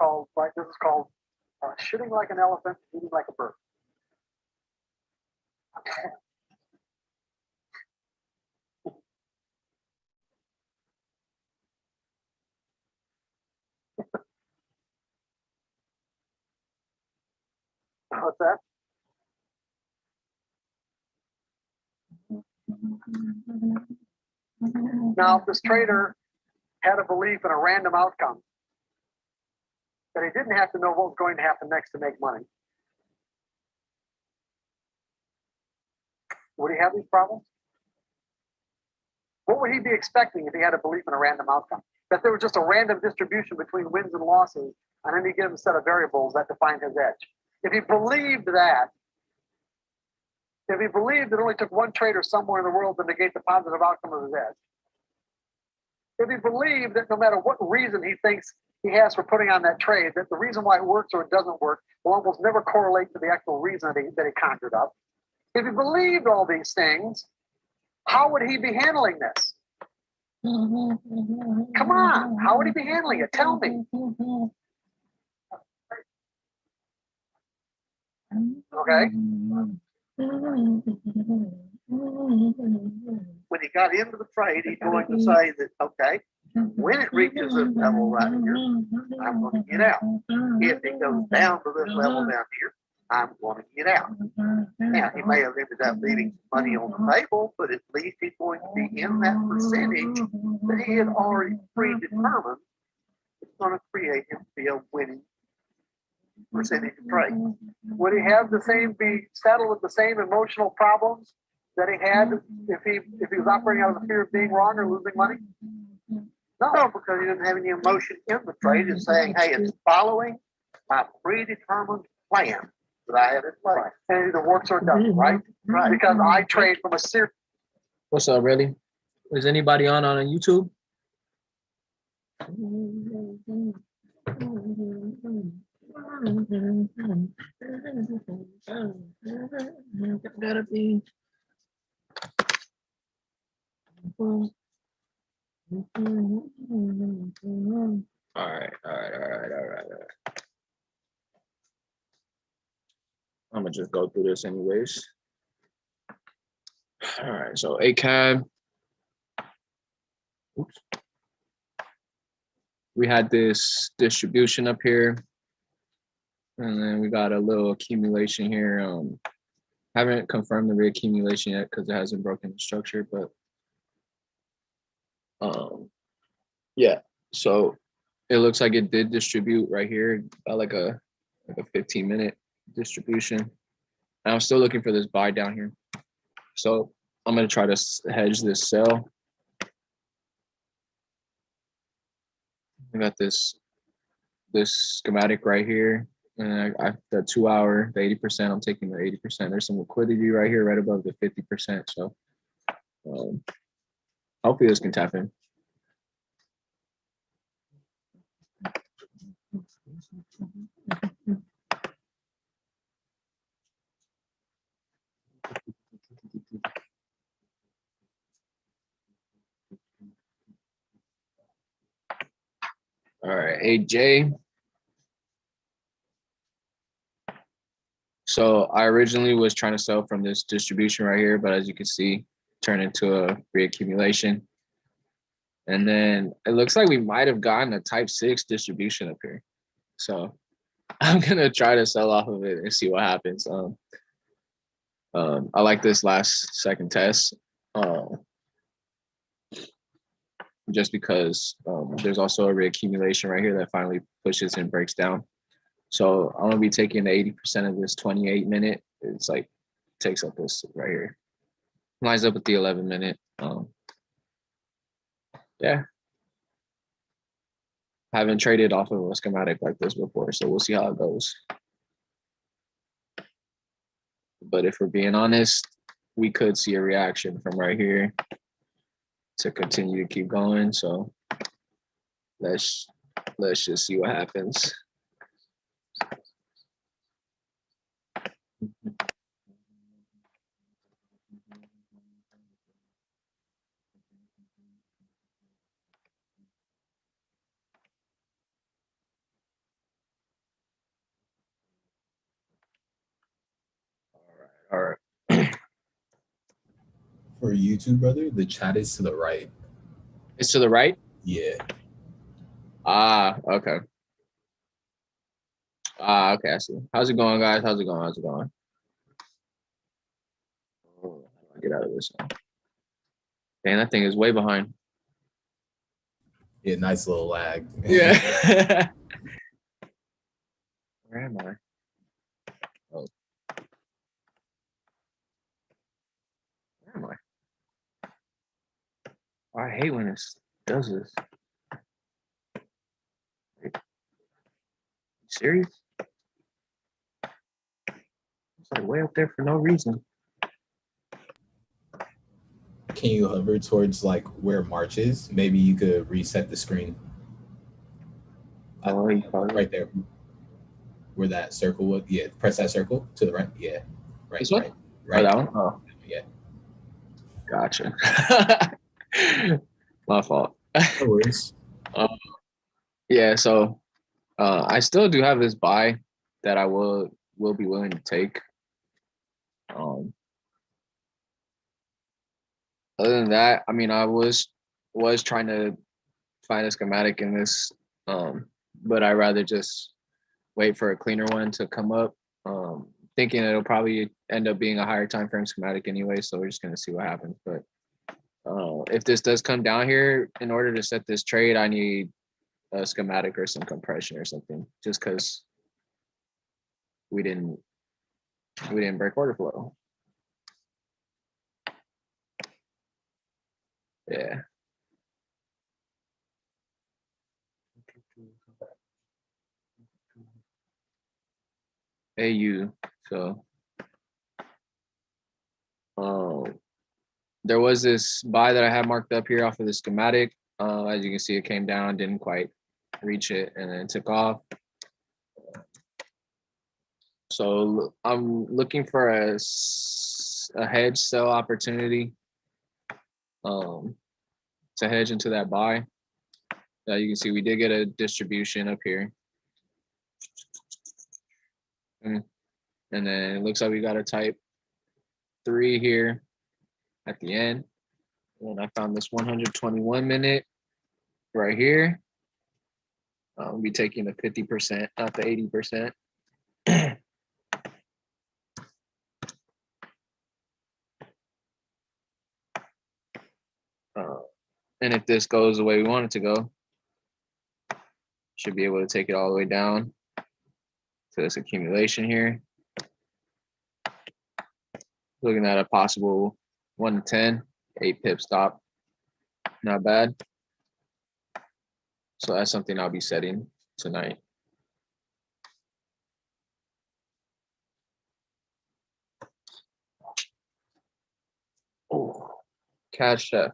called, like, this is called shitting like an elephant, eating like a bird. What's that? Now, if this trader had a belief in a random outcome, that he didn't have to know what was going to happen next to make money, would he have these problems? What would he be expecting if he had a belief in a random outcome? That there was just a random distribution between wins and losses on any given set of variables that defined his edge. If he believed that, if he believed it only took one trader somewhere in the world to negate the positive outcome of his edge, if he believed that no matter what reason he thinks he has for putting on that trade, that the reason why it works or it doesn't work will almost never correlate to the actual reason that he conjured up. If he believed all these things, how would he be handling this? Come on, how would he be handling it? Tell me. Okay. When he got into the trade, he's going to say that, okay, when it reaches this level right here, I'm going to get out. If it goes down to this level down here, I'm going to get out. Now, he may have ended up leaving some money on the table, but at least he's going to be in that percentage that he had already predetermined. It's going to create him to be a winning percentage of trade. Would he have the same, be saddled with the same emotional problems that he had if he was operating out of the fear of being wrong or losing money? No, because he doesn't have any emotion in the trade. It's saying, hey, it's following my predetermined plan that I have in place. Right. And it either works or it doesn't, right? Right. Because I trade from a serious. What's up, really? Is anybody on YouTube? Gotta be. All right. I'm gonna just go through this anyways. All right, so ACAB. Oops. We had this distribution up here, and then we got a little accumulation here. Haven't confirmed the reaccumulation yet because it hasn't broken the structure, but yeah. So it looks like it did distribute right here, about like a 15-minute distribution. And I'm still looking for this buy down here. So I'm gonna try to hedge this sell. I got this schematic right here, and I the 2 hour, the 80%. I'm taking the 80%. There's some liquidity right here, right above the 50%. So hopefully this can tap in. All right, AJ. So I originally was trying to sell from this distribution right here, but as you can see, turned into a reaccumulation. And then it looks like we might have gotten a type 6 distribution up here. So I'm gonna try to sell off of it and see what happens. I like this last second test. Just because there's also a reaccumulation right here that finally pushes and breaks down. So I'm gonna be taking the 80% of this 28-minute. It's like takes up this right here. Lines up with the 11-minute. Yeah. Haven't traded off of a schematic like this before, so we'll see how it goes. But if we're being honest, we could see a reaction from right here to continue to keep going. So let's just see what happens. For you too, brother, the chat is to the right. It's to the right? Yeah. Ah, okay. Ah, okay, I see. How's it going, guys? How's it going? How's it going? Oh, how do I get out of this one? Man, that thing is way behind. Yeah, nice little lag. Yeah. Where am I? Oh. Where am I? I hate when it does this. You serious? It's like way up there for no reason. Can you hover towards like where March is? Maybe you could reset the screen. Oh, you probably Right there, where that circle was. Yeah, press that circle to the right. Yeah, right, this one? right, Oh, right. that one? Oh, Yeah, gotcha. My fault. no worries. Yeah, so I still do have this buy that I will be willing to take. Um, other than that, I mean, I was trying to find a schematic in this, but I rather just wait for a cleaner one to come up. Thinking it'll probably end up being a higher time frame schematic anyway, so we're just gonna see what happens. But if this does come down here, in order to set this trade, I need a schematic or some compression or something, just because we didn't break order flow. Yeah. AU. So there was this buy that I had marked up here off of the schematic. As you can see, it came down, didn't quite reach it, and then took off. So I'm looking for a hedge sell opportunity to hedge into that buy. You can see we did get a distribution up here. And then it looks like we got a type 3 here at the end. And I found this 121 minute right here. I'll be taking the 50%, not the 80%. And if this goes the way we want it to go, should be able to take it all the way down to this accumulation here. Looking at a possible 1 to 10, 8 pip stop. Not bad. So that's something I'll be setting tonight. Oh, Cash Chef.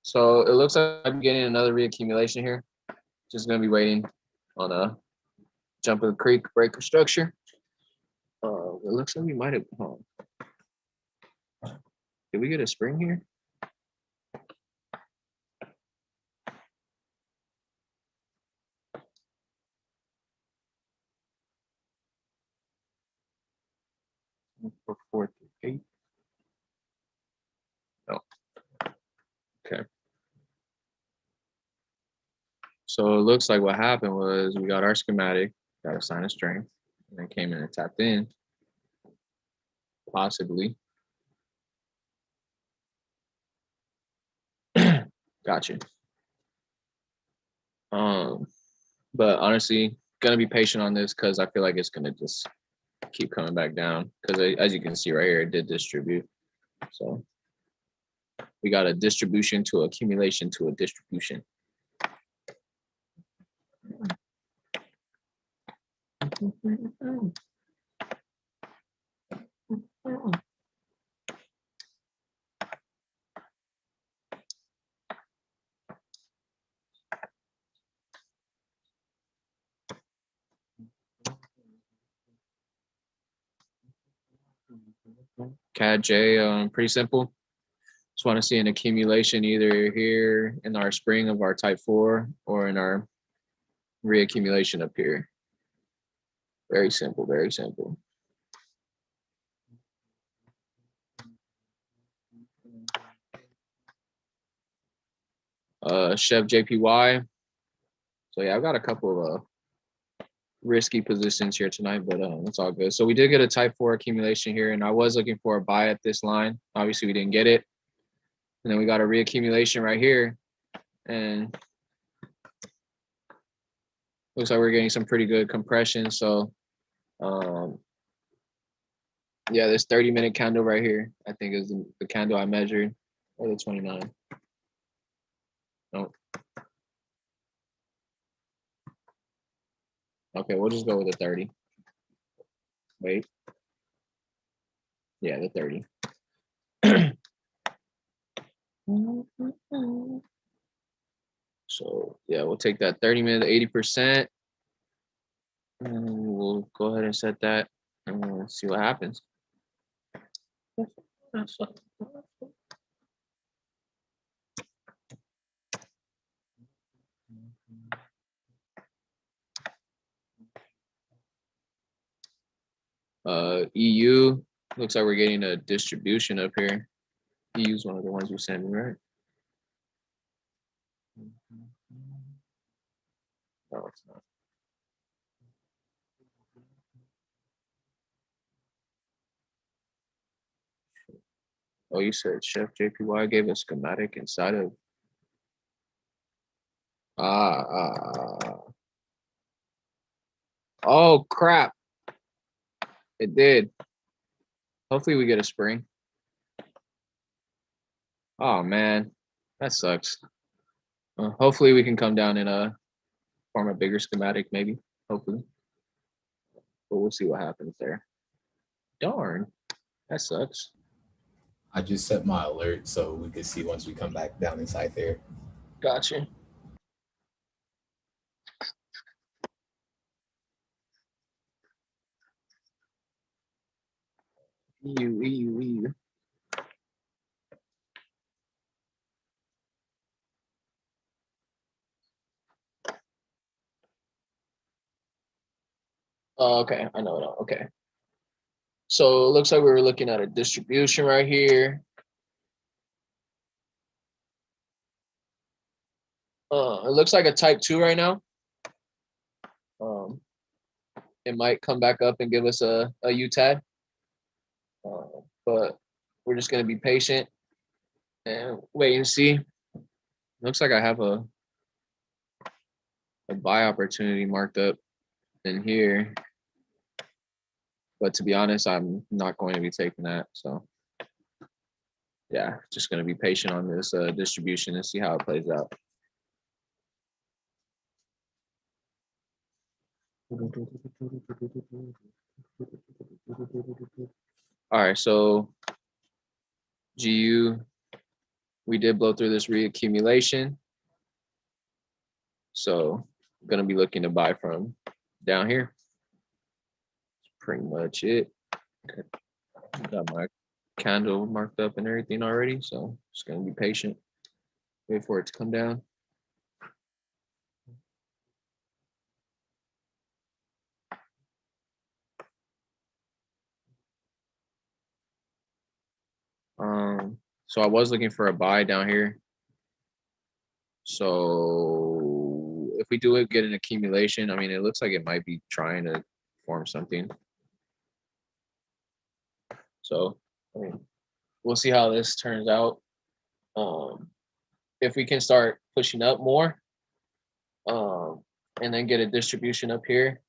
So it looks like I'm getting another reaccumulation here. Just gonna be waiting on a jump of the creek breaker structure. It looks like we might have. Did we get a spring here? For 4 through 8. No. Okay. So it looks like what happened was we got our schematic, got a sign of strength, and then came in and tapped in. Possibly. Gotcha. But honestly, gonna be patient on this because I feel like it's gonna just keep coming back down because as you can see right here, it did distribute. So we got a distribution to accumulation to a distribution. CAD J, pretty simple. Just want to see an accumulation either here in our spring of our type 4 or in our reaccumulation up here. Very simple, very simple. Chef JPY. So yeah, I've got a couple of risky positions here tonight, but it's all good. So we did get a type 4 accumulation here, and I was looking for a buy at this line. Obviously, we didn't get it. And then we got a reaccumulation right here, and looks like we're getting some pretty good compression. So yeah, this 30-minute candle right here, I think is the candle I measured, or the 29. Nope. Okay, we'll just go with the 30. Wait. Yeah, the 30. So yeah, we'll take that 30-minute 80%. And we'll go ahead and set that and see what happens. EU, looks like we're getting a distribution up here. EU is one of the ones you sent me, right? No, it's not. Oh, you said Chef JPY gave a schematic inside of. Oh crap! It did. Hopefully we get a spring. Oh man, that sucks. Hopefully we can come down and form a bigger schematic, maybe. Hopefully, but we'll see what happens there. Darn, that sucks. I just set my alert so we could see once we come back down inside there. Gotcha. EU. Oh, okay, I know it. Okay. So it looks like we were looking at a distribution right here. It looks like a type 2 right now. It might come back up and give us a UTAD. But we're just going to be patient and wait and see. Looks like I have a buy opportunity marked up in here. But to be honest, I'm not going to be taking that. So yeah, just going to be patient on this distribution and see how it plays out. All right, so GU, we did blow through this reaccumulation. So I'm going to be looking to buy from down here. That's pretty much it. Okay. Got my candle marked up and everything already, so just going to be patient. Wait for it to come down. So I was looking for a buy down here. So if we do get an accumulation, I mean, it looks like it might be trying to form something. So I mean, we'll see how this turns out. If we can start pushing up more, and then get a distribution up here,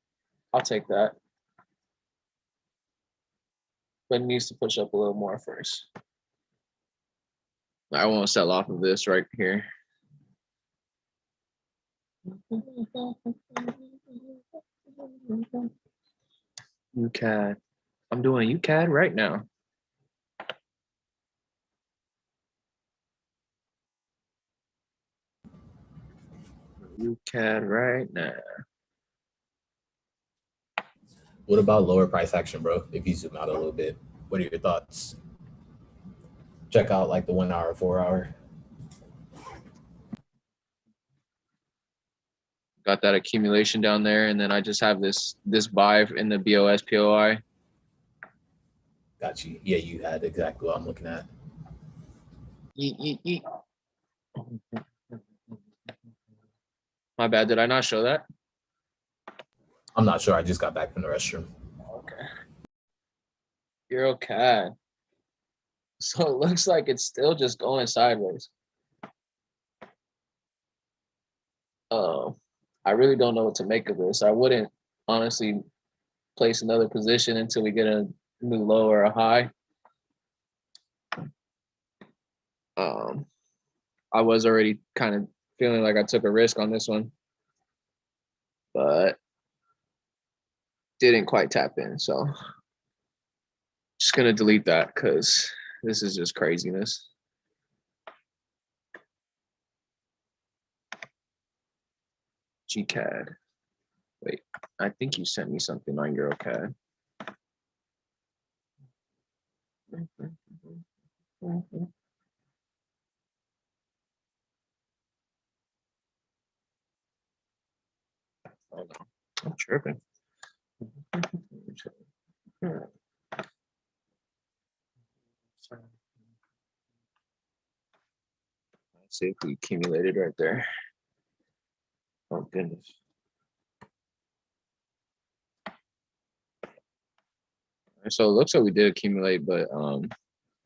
I'll take that. But it needs to push up a little more first. I won't sell off of this right here. UCAD. I'm doing UCAD right now. UCAD right now. What about lower price action, bro? If you zoom out a little bit, what are your thoughts? Check out like the 1 hour, 4 hour. Got that accumulation down there, and then I just have this buy in the BOS POI. Got you. Yeah, you had exactly what I'm looking at. Yeet, yeet, yeet. My bad. Did I not show that? I'm not sure. I just got back from the restroom. Okay. Euro CAD. So it looks like it's still just going sideways. I really don't know what to make of this. I wouldn't honestly place another position until we get a new low or a high. I was already kind of feeling like I took a risk on this one, but didn't quite tap in. So just gonna delete that because this is just craziness. GCAD. Wait, I think you sent me something on EuroCAD. Oh no, I'm tripping. Let's see if we accumulated right there. Oh goodness. So it looks like we did accumulate, but that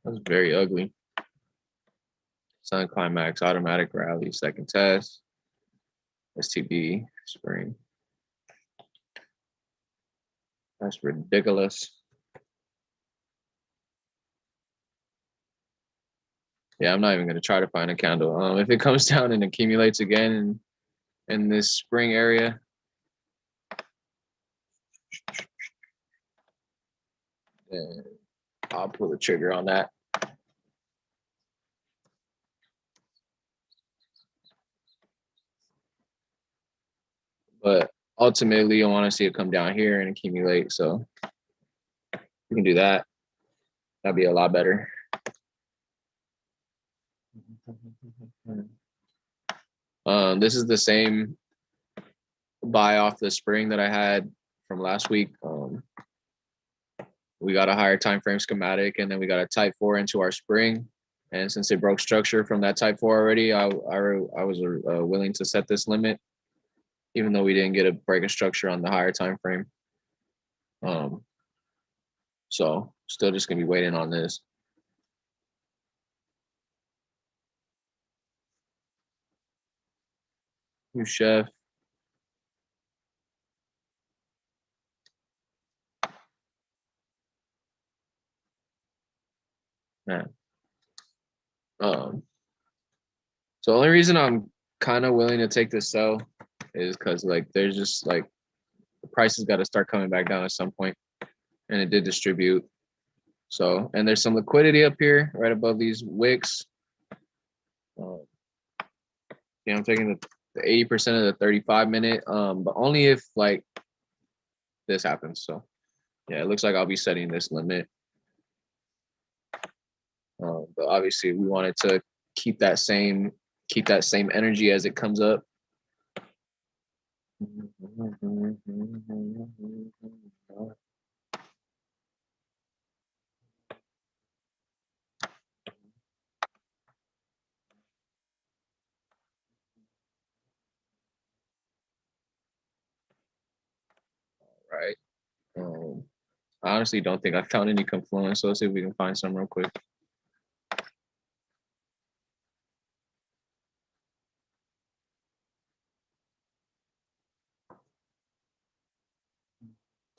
was very ugly. Sun climax, automatic rally, second test, STB, spring. That's ridiculous. Yeah, I'm not even gonna try to find a candle. If it comes down and accumulates again in this spring area, then I'll pull the trigger on that. But ultimately, I want to see it come down here and accumulate. So we can do that. That'd be a lot better. This is the same buy off the spring that I had from last week. We got a higher time frame schematic, and then we got a type 4 into our spring. And since it broke structure from that type 4 already, I was willing to set this limit, even though we didn't get a break of structure on the higher time frame. So still just gonna be waiting on this. New chef. Man. So the only reason I'm kind of willing to take this sell is because like there's just like the price has got to start coming back down at some point, and it did distribute. So, and there's some liquidity up here right above these wicks. Yeah, I'm taking the 80% of the 35-minute, but only if like this happens. So yeah, it looks like I'll be setting this limit. But obviously we wanted to keep that same energy as it comes up. Right. I honestly don't think I found any confluence, so let's see if we can find some real quick.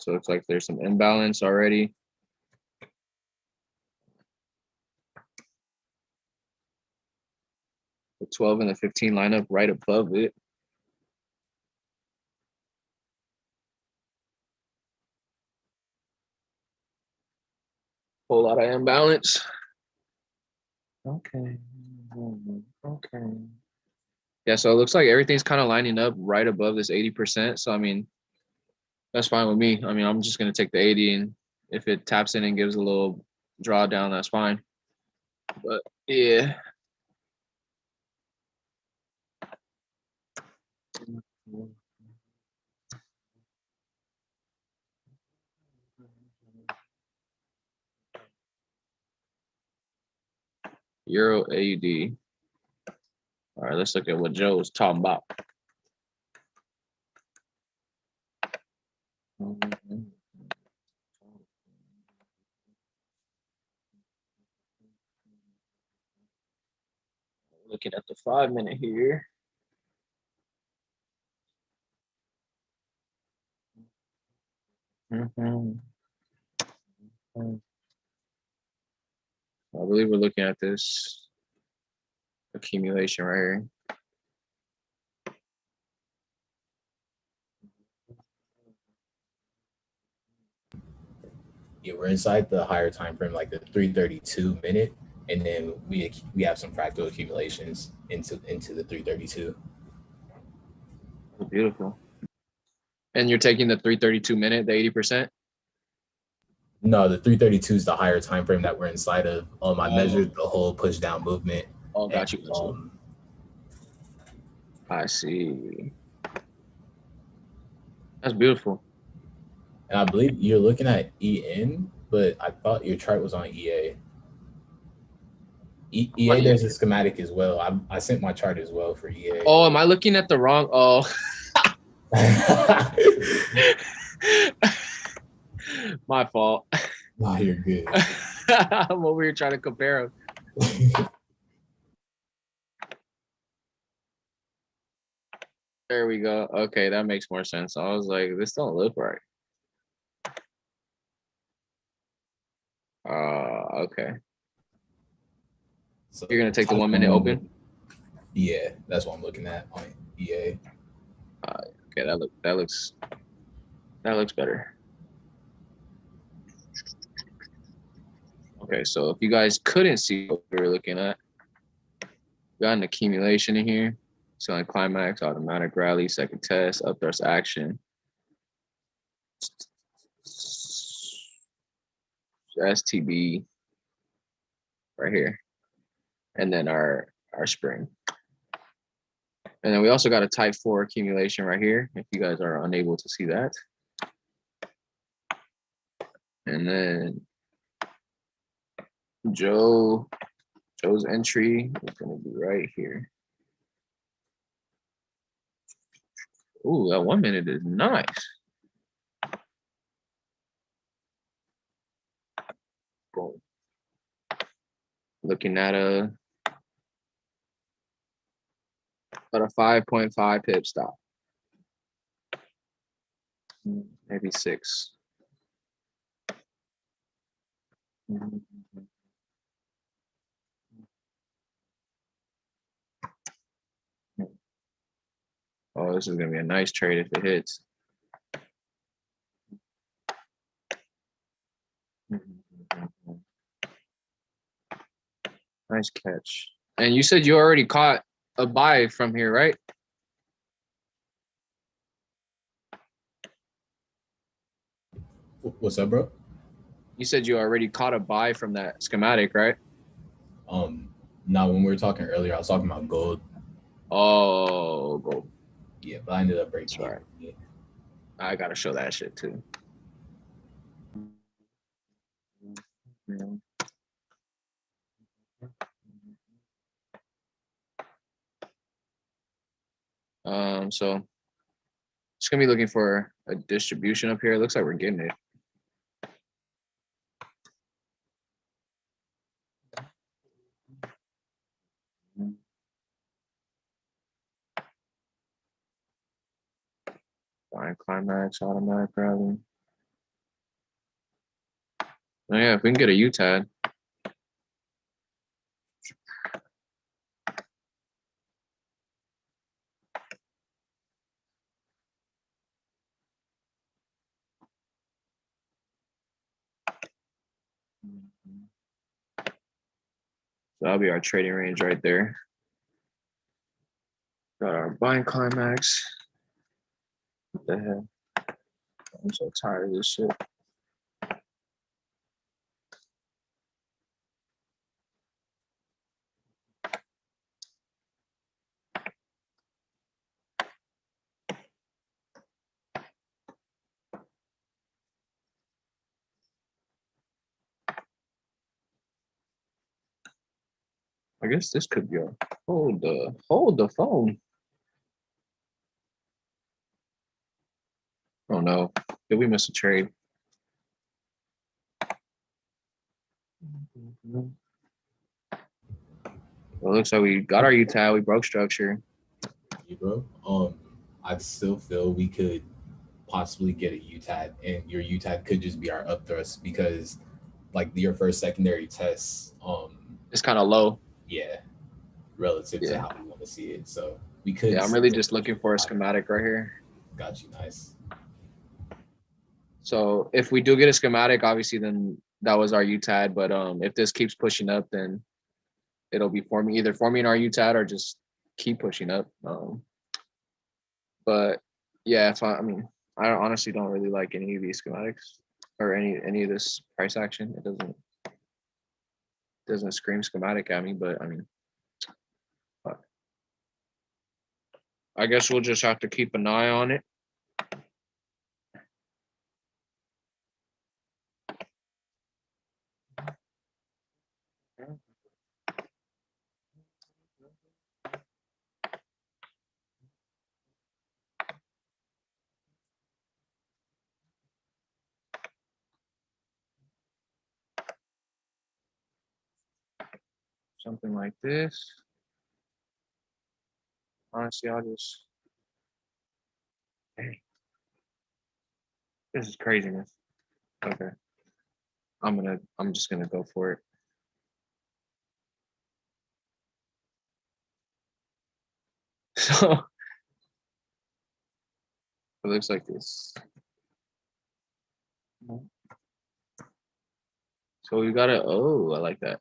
So it's like there's some imbalance already. The 12 and the 15 line up right above it. Whole lot of imbalance. Okay. Okay. Yeah, so it looks like everything's kind of lining up right above this 80%. So I mean, that's fine with me. I mean, I'm just gonna take the 80, and if it taps in and gives a little drawdown, that's fine. But yeah. Euro AUD. All right, let's look at what Joe was talking about. Looking at the 5-minute here. I believe we're looking at this accumulation right here. Yeah, we're inside the higher time frame, like the 332 minute, and then we have some fractal accumulations into the 332. Beautiful. And you're taking the 332 minute, the 80%? No, the 332 is the higher time frame that we're inside of. I measured the whole push down movement. Oh, got and, you. I see. That's beautiful. And I believe you're looking at EN, but I thought your chart was on EA. EA, there's a schematic as well. I sent my chart as well for EA. Oh, am I looking at the wrong? Oh. My fault. No, you're good. I'm over here trying to compare them. There we go. Okay, that makes more sense. I was like, this don't look right. Okay. So you're gonna take the 1 minute open? Yeah, that's what I'm looking at on EA. Okay, that looks better. Okay, so if you guys couldn't see what we were looking at, we got an accumulation in here. So on climax, automatic rally, second test, up thrust action. STB right here. And then our spring. And then we also got a type 4 accumulation right here, if you guys are unable to see that. And then Joe's entry is going to be right here. Ooh, that 1 minute is nice. Boom. Looking at a 5.5 pip stop. Maybe 6. Oh, this is gonna be a nice trade if it hits. Nice catch. And you said you already caught a buy from here, right? What's up, bro? You said you already caught a buy from that schematic, right? No, when we were talking earlier, I was talking about gold. Oh, gold. Yeah, but I ended up breaking. Right. Yeah. I gotta show that shit too. Yeah. So just gonna be looking for a distribution up here. It looks like we're getting it. Fine, climax, automatic rally. Oh yeah, if we can get a UTAD. So that'll be our trading range right there. Got our buying climax. What the hell? I'm so tired of this shit. I guess this could be a hold the phone. Oh no. Did we miss a trade? Well, it looks like we got our UTAD. We broke structure. Hey, bro. I still feel we could possibly get a UTAD, and your UTAD could just be our upthrust because, like, your first secondary test, It's kind of low. yeah, relative to Yeah. how we want to see it. So we could. Yeah, I'm really still just looking for a schematic right here. Got you. Nice. So if we do get a schematic, obviously then that was our UTAD. But if this keeps pushing up, then it'll be either forming our UTAD or just keep pushing up. But yeah, if I mean, I honestly don't really like any of these schematics or any of this price action. It doesn't scream schematic at me, but I mean, I guess we'll just have to keep an eye on it. Something like this. Honestly, I'll just. Dang. This is craziness. Okay. I'm just gonna go for it. So it looks like this. So we got I like that.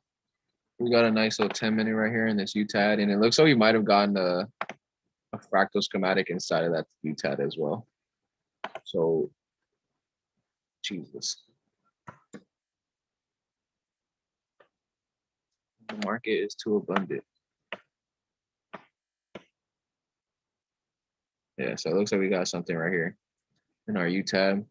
We got a nice little 10-minute right here in this UTAD, and it looks like we might have gotten a fractal schematic inside of that UTAD as well. So, Jesus. The market is too abundant. Yeah, so it looks like we got something right here in our UTAB.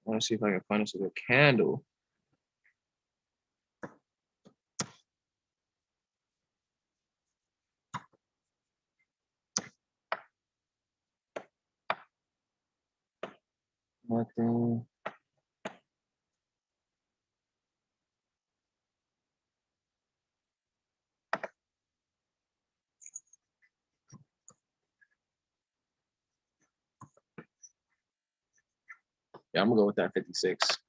I want to see if I can find us a good candle. Nothing. Yeah, I'm gonna go with that 56.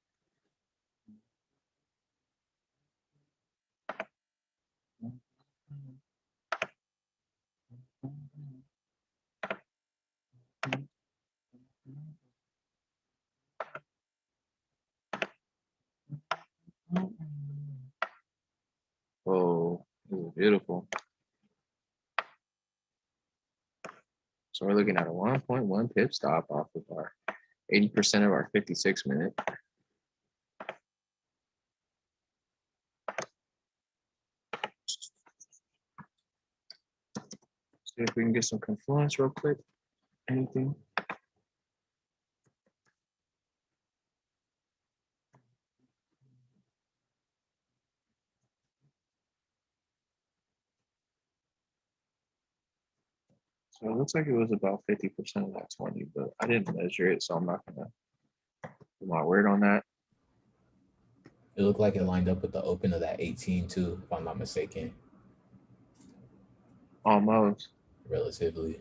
Oh, this is beautiful. So we're looking at a 1.1 pip stop off of our 80% of our 56-minute. See if we can get some confluence real quick. Anything? So it looks like it was about 50% of that 20, but I didn't measure it, so I'm not gonna put my word on that. It looked like it lined up with the open of that 18 too, if I'm not mistaken. Almost. Relatively.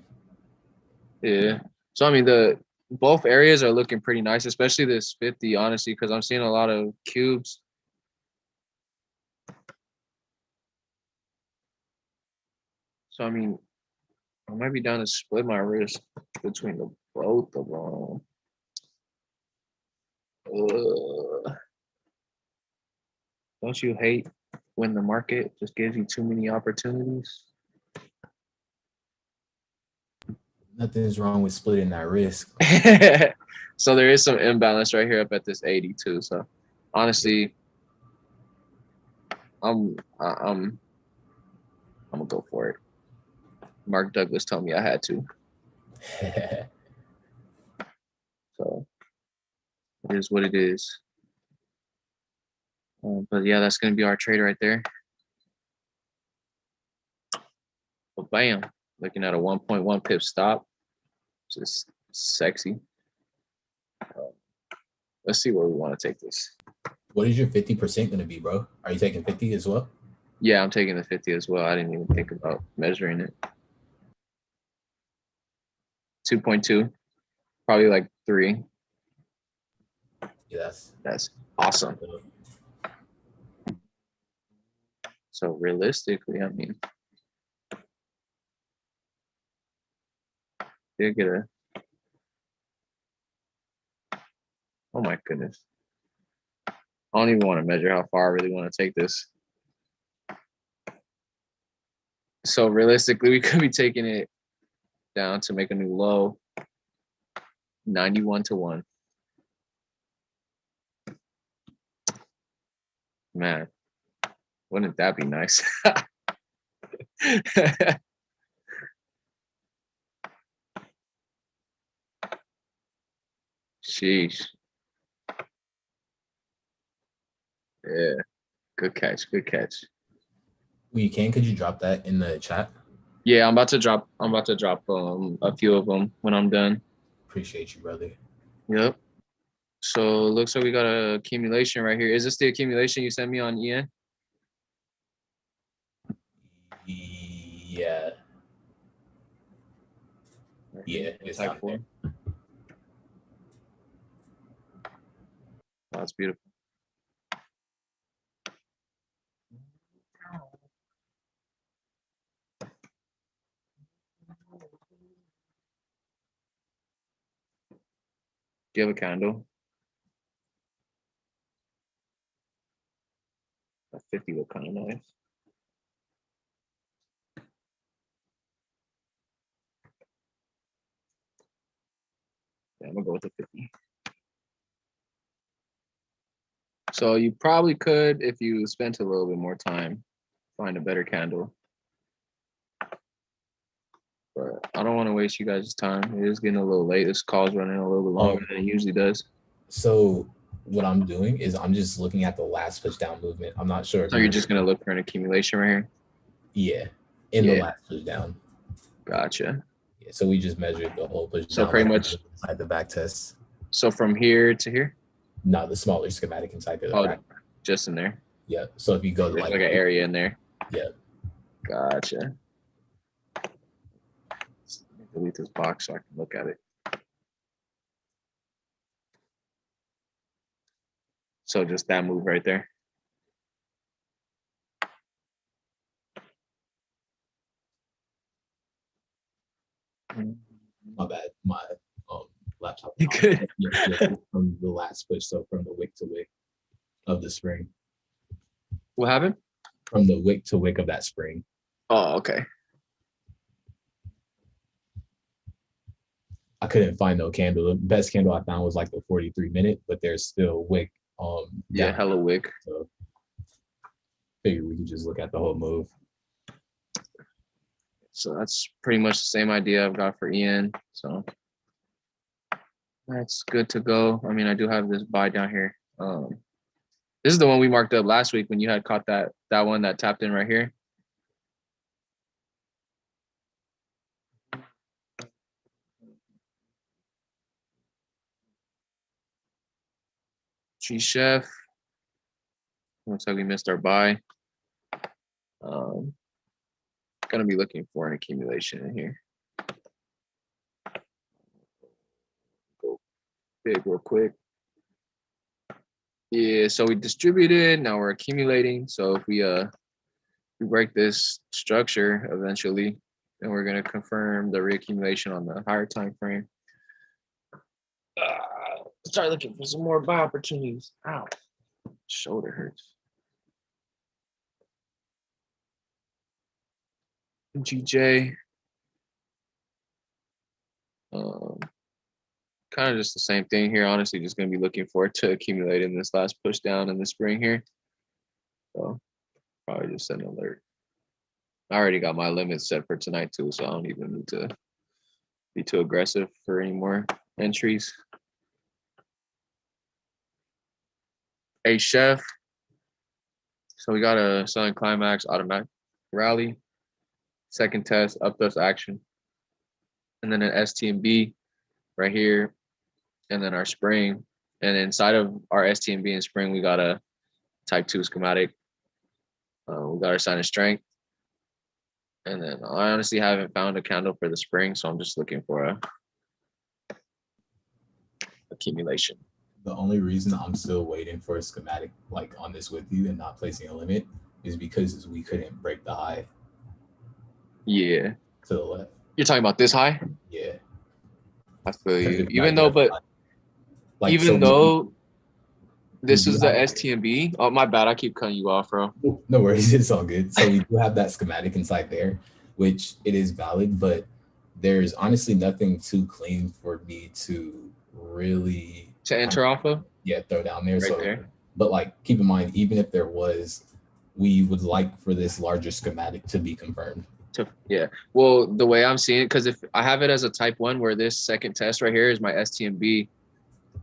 Yeah. So I mean both areas are looking pretty nice, especially this 50, honestly, because I'm seeing a lot of cubes. So I mean, I might be down to split my wrist between the both of them. Don't you hate when the market just gives you too many opportunities? Nothing's wrong with splitting that risk. So there is some imbalance right here up at this 82. So honestly, I'm gonna go for it. Mark Douglas told me I had to. So it is what it is. But yeah, that's gonna be our trade right there. But bam, looking at a 1.1 pip stop. Just sexy. Let's see where we want to take this. What is your 50% going to be, bro? Are you taking 50 as well? Yeah, I'm taking the 50 as well. I didn't even think about measuring it. 2.2, probably like 3. Yeah, That's awesome. So realistically, I mean, did get a. Oh my goodness. I don't even want to measure how far I really want to take this. So realistically, we could be taking it down to make a new low. 91-1. Man, wouldn't that be nice? Sheesh. Yeah. Good catch. Good catch. Well, you can. Could you drop that in the chat? Yeah, I'm about to drop a few of them when I'm done. Appreciate you, brother. Yep. So it looks like we got a accumulation right here. Is this the accumulation you sent me on EN? Yeah. Yeah, it's Type down 4. there. Oh, that's beautiful. Do you have a candle? A 50 look kind of nice. Yeah, I'm gonna go with the 50. So you probably could, if you spent a little bit more time, find a better candle. But I don't want to waste you guys' time. It is getting a little late. This call's running a little bit longer than it usually does. So what I'm doing is I'm just looking at the last push down movement. I'm not sure. So you're just gonna look for an accumulation right here? Yeah, in Yeah. the last push down. Gotcha. Yeah, so we just measured the whole push So down. pretty like much- inside the back test. So from here to here? No, the smaller schematic inside the Oh, rack. just in there. Yeah. So if you go to There's like an area in there. Yeah. Gotcha. Delete this box so I can look at it. So just that move right there. My bad. My laptop. You good? Yeah, from the last push, so from the wick to wick of the spring. What happened? From the wick to wick of that spring. Oh, okay. I couldn't find no candle. The best candle I found was like the 43-minute, but there's still wick. Yeah, down. hella wick. So figure we could just look at the whole move. So that's pretty much the same idea I've got for Ian. So that's good to go. I mean, I do have this buy down here. This is the one we marked up last week when you had caught that one that tapped in right here. G-Chef. Looks like we missed our buy. Gonna be looking for an accumulation in here. Go big real quick. Yeah, so we distributed, now we're accumulating. So if we break this structure eventually, then we're gonna confirm the reaccumulation on the higher time frame. Start looking for some more buy opportunities. Ow, shoulder hurts. GJ. Kind of just the same thing here. Honestly, just going to be looking for it to accumulate in this last push down in the spring here. So probably just set an alert. I already got my limits set for tonight too, so I don't even need to be too aggressive for any more entries. Hey, Chef. So we got a Southern Climax automatic rally. second test, up thrust action. And then an STMB right here. And then our spring. And inside of our STMB and spring, we got a type 2 schematic. We got our sign of strength. And then I honestly haven't found a candle for the spring, so I'm just looking for a accumulation. The only reason I'm still waiting for a schematic like on this with you and not placing a limit is because we couldn't break the high Yeah. to the left. You're talking about this high? Yeah. I feel you. Because Even though, but like, even so though this do is the have- STMB. Oh, my bad. I keep cutting you off, bro. no worries, it's all good. So we do have that schematic inside there, which it is valid, but there's honestly nothing too clean for me to really To enter off of? throw down there. Right So there. but like keep in mind, even if there was, we would like for this larger schematic to be confirmed. Yeah. Well, the way I'm seeing it, because if I have it as a type 1 where this second test right here is my STMB.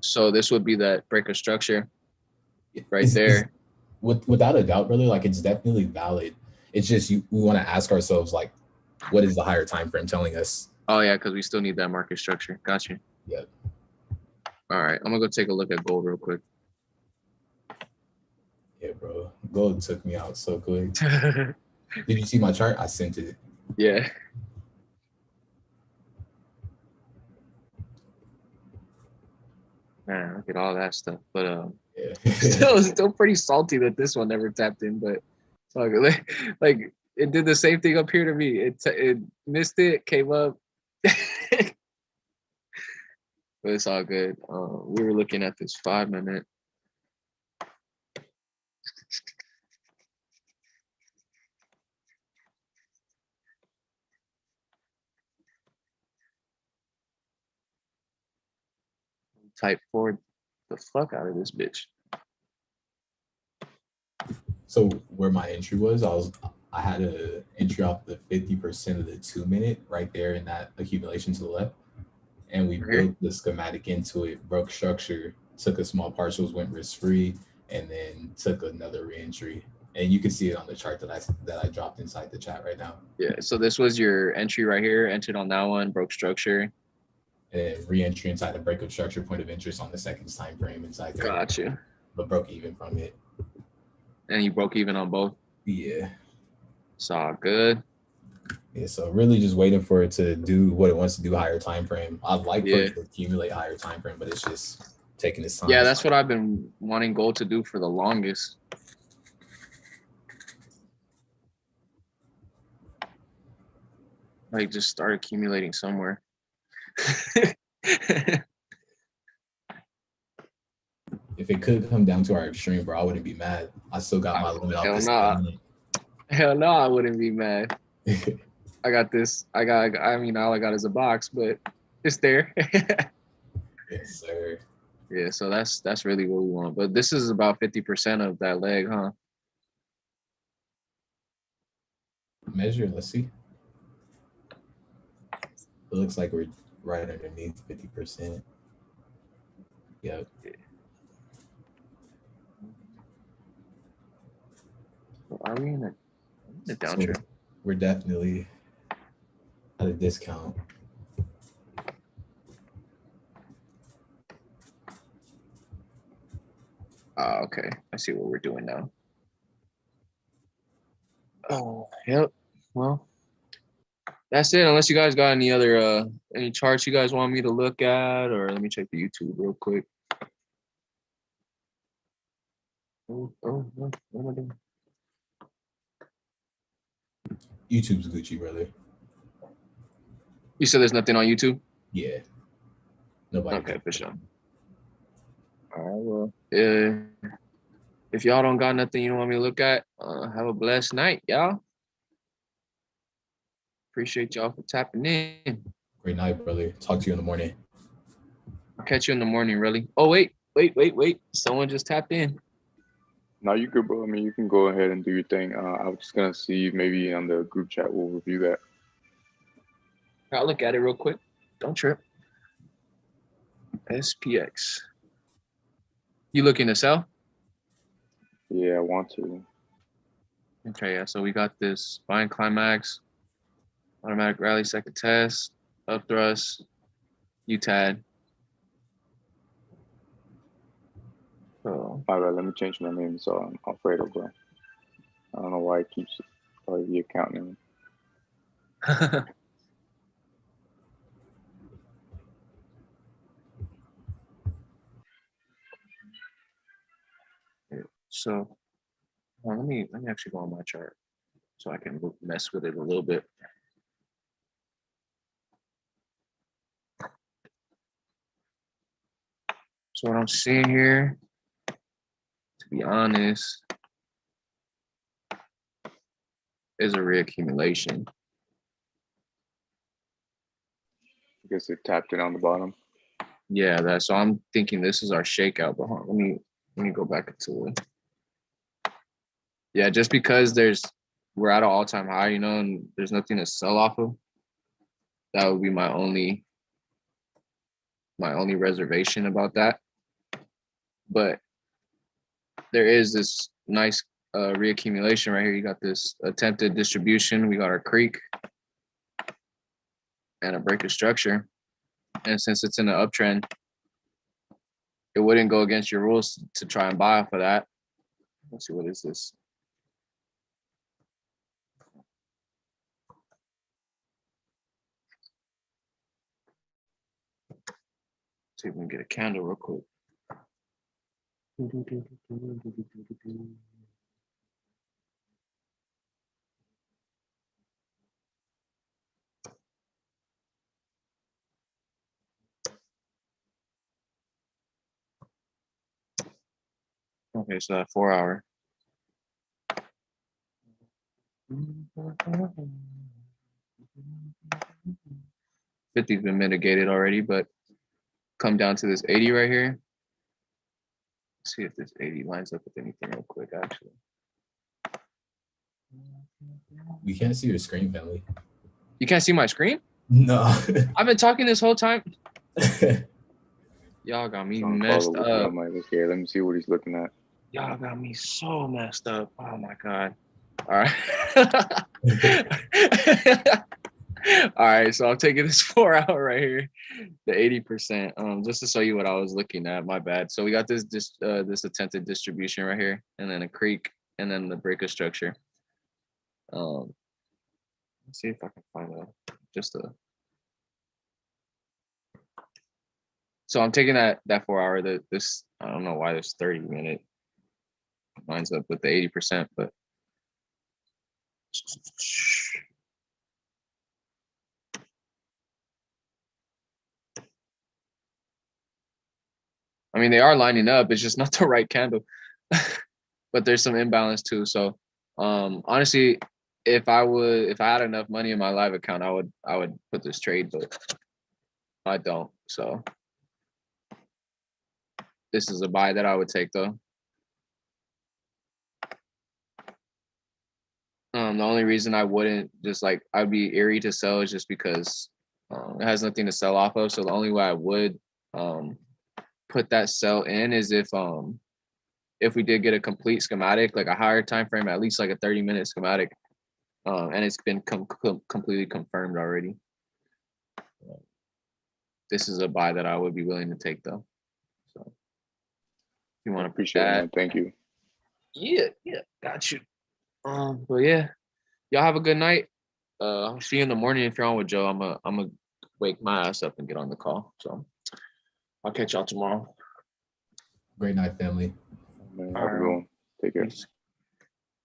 So this would be that break of structure right It's- there. Without a doubt, brother, like it's definitely valid. It's just we want to ask ourselves, like, what is the higher time frame telling us? Oh, yeah, because we still need that market structure. Got you. Yep. All right. I'm going to go take a look at gold real quick. Yeah, bro. Gold took me out so quick. Did you see my chart? I sent it. Yeah. Man, look at all that stuff. But Yeah. still pretty salty that this one never tapped in, but it's all good. Like it did the same thing up here to me. It missed it, came up. But it's all good. We were looking at this 5-minute. Type forward the fuck out of this bitch. So where my entry was, I had a entry off the 50% of the 2-minute right there in that accumulation to the left. And we Okay. built the schematic into it, broke structure, took a small partials, went risk free, and then took another reentry. And you can see it on the chart that I dropped inside the chat right now. Yeah. So this was your entry right here. Entered on that one, broke structure. And then re-entry inside the breakup structure, point of interest on the second time frame inside there. Got you. But broke even from it. And you broke even on both. Yeah. It's all good. Yeah, so really just waiting for it to do what it wants to do higher time frame. I'd like for Yeah. it to accumulate higher time frame, but it's just taking its time. Yeah, that's what I've been wanting gold to do for the longest. Like just start accumulating somewhere. If it could come down to our extreme, bro, I wouldn't be mad. I still got my limit off Hell this. nah. Hell no, I wouldn't be mad. I got this. I mean, all I got is a box, but it's there. Yes, sir. Yeah, so that's really what we want. But this is about 50% of that leg, huh? Measure, let's see. It looks like we're right underneath 50%. Yep. Are we in a So downtrend? we're definitely at a discount. Okay. I see what we're doing now. Oh, yep. Well, that's it. Unless you guys got any other any charts you guys want me to look at, or let me check the YouTube real quick. What am I doing? YouTube's Gucci, brother. You said there's nothing on YouTube? Yeah. Nobody. Okay, for sure. All right, well, if y'all don't got nothing you don't want me to look at, have a blessed night, y'all. Appreciate y'all for tapping in. Great night, brother. Talk to you in the morning. I'll catch you in the morning, really. Oh, wait. Someone just tapped in. No, you good, bro. I mean, you can go ahead and do your thing. I was just gonna see maybe on the group chat we'll review that. I'll look at it real quick. Don't trip. SPX. You looking to sell? Yeah, I want to. Okay, yeah. So we got this buying climax. Automatic rally, second test, up thrust, UTAD. So All right, let me change my name. So I'm Alfredo, bro. I don't know why it keeps the account name. so let me actually go on my chart so I can mess with it a little bit. So what I'm seeing here, to be honest, is a reaccumulation. I guess it tapped it on the bottom. Yeah, so I'm thinking this is our shakeout. But hold on, let me go back to it. Yeah, just because we're at an all-time high, you know, and there's nothing to sell off of. That would be my only reservation about that. But there is this nice reaccumulation right here. You got this attempted distribution. We got our creek and a break of structure. And since it's in the uptrend, it wouldn't go against your rules to try and buy off of that. Let's see, what is this? See if we can get a candle real quick. Okay, so that 4 hour. $50's been mitigated already, but come down to this 80 right here. Let's see if this 80 lines up with anything real quick, actually. We can't see your screen, family. You can't see my screen? No. I've been talking this whole time. Y'all got me messed up. I'm like, okay, let me see what he's looking at. Y'all got me so messed up. Oh my God. All right. All right, so I'm taking this 4 hour right here, the 80%, just to show you what I was looking at. My bad. So we got this attempted distribution right here, and then a creek, and then the breaker structure. Let's see if I can find So I'm taking that 4 hour. This I don't know why this 30-minute lines up with the 80%, but. I mean, they are lining up. It's just not the right candle, but there's some imbalance too. So, honestly, if I had enough money in my live account, I would put this trade, but I don't. So, this is a buy that I would take though. The only reason I wouldn't I'd be eerie to sell is just because it has nothing to sell off of. So the only way I would put that sell in is if we did get a complete schematic, like a higher time frame, at least like a 30-minute schematic, and it's been completely confirmed already. This is a buy that I would be willing to take though. So if you want to Appreciate it, man. Thank you. Yeah, got you. But yeah, y'all have a good night. I'll see you in the morning. If you're on with Joe, I'm gonna wake my ass up and get on the call. So I'll catch y'all tomorrow. Great night, family. Man, have a good one. Take care. Peace.